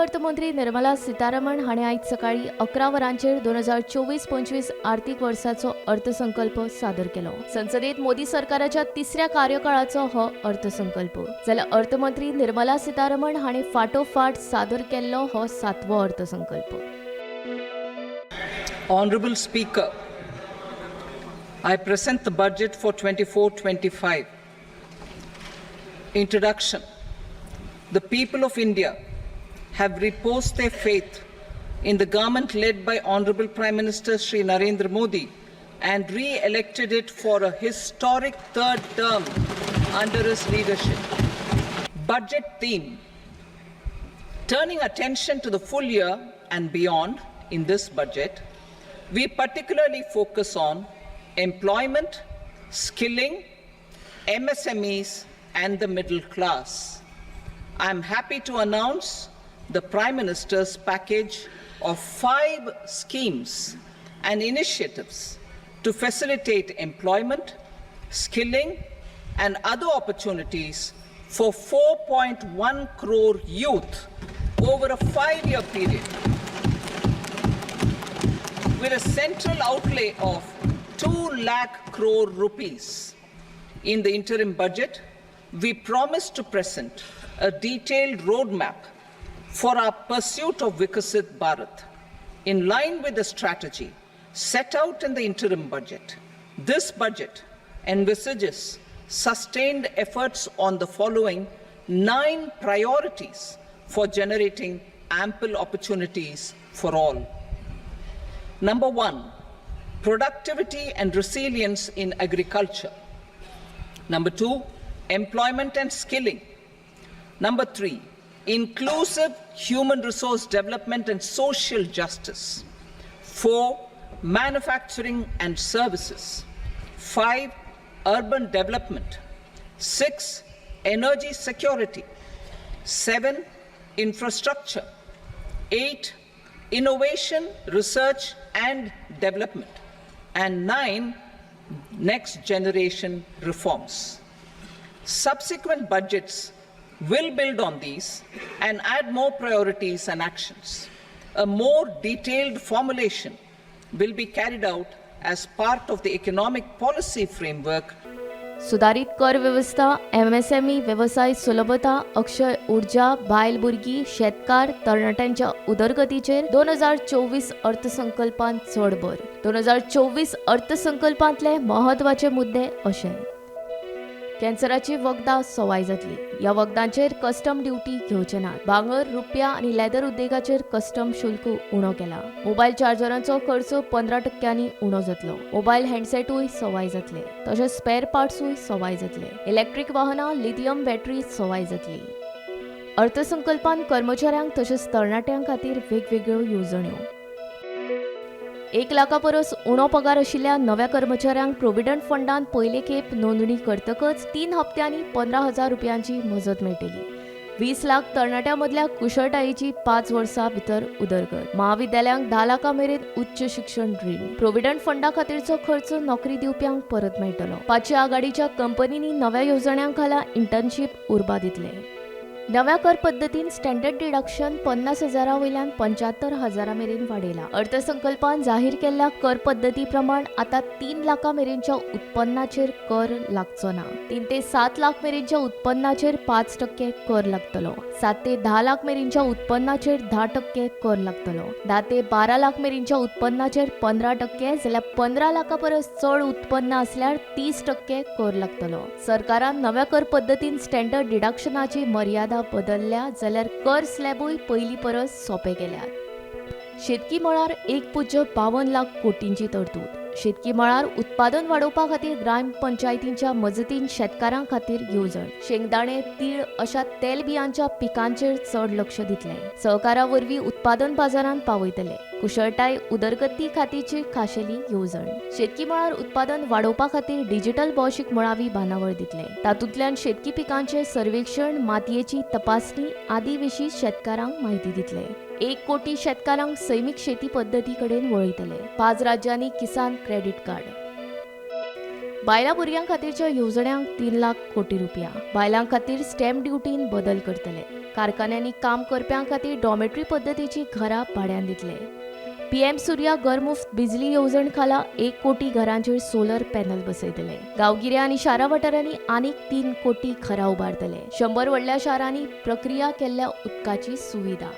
अर्थमंत्री निर्मला सीतारामन हाणें आयज सकाळी 11 वरांचेर 2024-25 आर्थीक वर्साचो अर्थसंकल्प सादर केलो. संसदेत मोदी सरकाराच्या तिसऱ्या कार्यकाळाचो हो अर्थसंकल्प. जाल्यार अर्थमंत्री निर्मला सीतारामन हाणें फाटोफाट सादर केल्लो हो 7वो अर्थसंकल्प. Honorable Speaker, I present the budget for 24-25. Introduction. The people of India have reposed their faith in the government led by Honorable Prime Minister Shri Narendra Modi and re-elected it for a historic third term under his leadership. Budget theme. Turning attention to the full year and beyond in this budget, we particularly focus on employment, skilling, MSMEs and the middle class. I am happy to announce the Prime Minister's package of 5 schemes and initiatives to facilitate employment, skilling, and other opportunities for 4.1 crore youth over a 5-year period, with a central outlay of 2 lakh crore rupees. In the interim budget, we promise to present a detailed roadmap for our pursuit of Viksit Bharat, in line with the strategy set out in the interim budget. This budget envisages sustained efforts on the following 9 priorities for generating ample opportunities for all. Number 1, productivity and resilience in agriculture. Number 2, employment and skilling. Number 3, inclusive human resource development and social justice. 4, manufacturing and services. 5, urban development. 6, energy security. 7, infrastructure. 8, innovation, research and development. And 9, next generation reforms. Subsequent budgets will build on these and add more priorities and actions. A more detailed formulation will be carried out as part of the economic policy framework. सुधारित कर व्यवस्था, MSME व्यवसाय सुलभता, अक्षय ऊर्जा, बायल भुरगीं, शेतकार, तरणाट्यांच्या उदरगतीचेर 2024 अर्थसंकल्पांत चड भर. 2024 अर्थसंकल्पांतले म्हत्वाचे मुद्दे अशे: कॅन्सराची वखदां सवाय जातली. ह्या वखदांचेर कस्टम ड्युटी घेवचे नात. भांगर, रुपया आनी लेदर उद्देगाचेर कस्टम शुल्क उणो केला. मोबायल चार्जरांचो खर्च 15% उणो जातलो. मोबायल हँडसेटूय सवाय जातले. तशेंच स्पेअर पार्ट्सूय सवाय जातले. इलेक्ट्रीक वाहनां, लिथियम बॅटरी सवाय जातली. अर्थसंकल्पान कर्मचाऱ्यांक तशेंच तरणाट्यांक खातीर वेगवेगळ्यो येवजण्यो. 1 लाखा परस उणो पगार आशिल्ल्या नव्या कर्मचाऱ्यांक प्रोव्हिडंट फंडांत पयले खेप नोंदणी करतकच 3 हप्त्यांनी 15,000 रुपयांची मजत मेळटली. 20 लाख तरणाट्यां मदल्या कुशळटायेची 5 वर्सां भितर उदरगत. महाविद्यालयांक 10 लाखां मेरेन उच्च शिक्षण रीण. प्रोव्हिडंट फंडा खातीरचो खर्च नोकरी दिवप्यांक परत मेळटलो. 500 आघाडीच्या कंपनींनी नव्या येवजण्यांक खाला इंटर्नशीप उर्बा दितले. नव्या कर पद्दतीन स्टँडर्ड डिडक्शन 50,000 वयल्यान 75,000 मेरेन वाडयला. अर्थसंकल्पान जाहीर केल्ल्या कर पद्दती प्रमाण आता 3 लाखां मेरेनच्या उत्पन्नाचेर कर लागचो ना. 3 ते 7 लाख मेरेनच्या उत्पन्नाचेर 5% कर लागतलो. 7 ते 10 लाख मेरेनच्या उत्पन्नाचेर 10% कर लागतलो. 10 ते 12 लाख मेरेनच्या उत्पन्नाचेर 15%, जाल्यार 15 लाखां परस चड उत्पन्न असल्यार 30% कर लागतलो. सरकारान नव्या कर पद्दतीन स्टँडर्ड डिडक्शनाची मर्यादा बदलल्या, जाल्यार कर स्लॅबूय पयलीं परस सोंपे केल्यात. शेतकी मळार 1.52 लाख कोटींची तरतूद. शेतकी मळार उत्पादन वाडोवपा खातीर ग्रामपंचायतींच्या मजतीन शेतकारां खातीर येवजण. शेंगदाणे, तीळ अशा तेलबियांच्या पिकांचेर चड लक्ष दितले. सहकारा वरवीं उत्पादन बाजारांत पावयतले. कुशळटाय उदरगती खातीरची खाशेली येवजण. शेतकी मळार उत्पादन वाडोवपा खातीर डिजिटल भौशीक मळावी बांदावळ दितले. तातूंतल्यान शेतकी पिकांचे सर्वेक्षण, मातयेची तपासणी आदी विशीं शेतकारांक म्हायती दितले. 1 कोटी शेतकारांक सैमीक शेती पद्दती कडेन वळयतले. 5 राज्यांनी किसान क्रेडिट कार्ड. बायलां भुरग्यां खातीरच्या येवजण्यांक 3 लाख कोटी रुपया. बायलां खातीर स्टॅम्प ड्युटीन बदल करतले. कारखान्यांनी काम करप्यां खातीर डॉमेट्री पद्दतीची घरां भाड्यान दितले. पीएम सूर्या घर मुफ्त बिजली येवजण खाला 1 कोटी घरांचेर सोलर पॅनल बसयतले. गांवगिऱ्या आनी शारा वाठारांनी आनीक 3 कोटी घरां उबारतले. 100 व्हडल्या शारांनी प्रक्रिया केल्ल्या उदकाची सुविधा.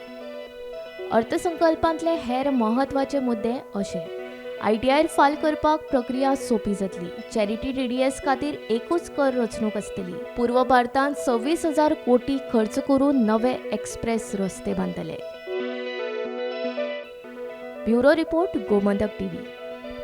अर्थसंकल्पांतले हेर म्हत्वाचे मुद्दे अशे: ITR फायल करपाक प्रक्रिया सोपी जातली. चॅरिटी TDS खातीर एकूच कर रचणूक आसतली. पूर्व भारतांत 26,000 कोटी खर्च करून नवे एक्सप्रेस रस्ते बांदतले. Bureau report, Gomantak TV.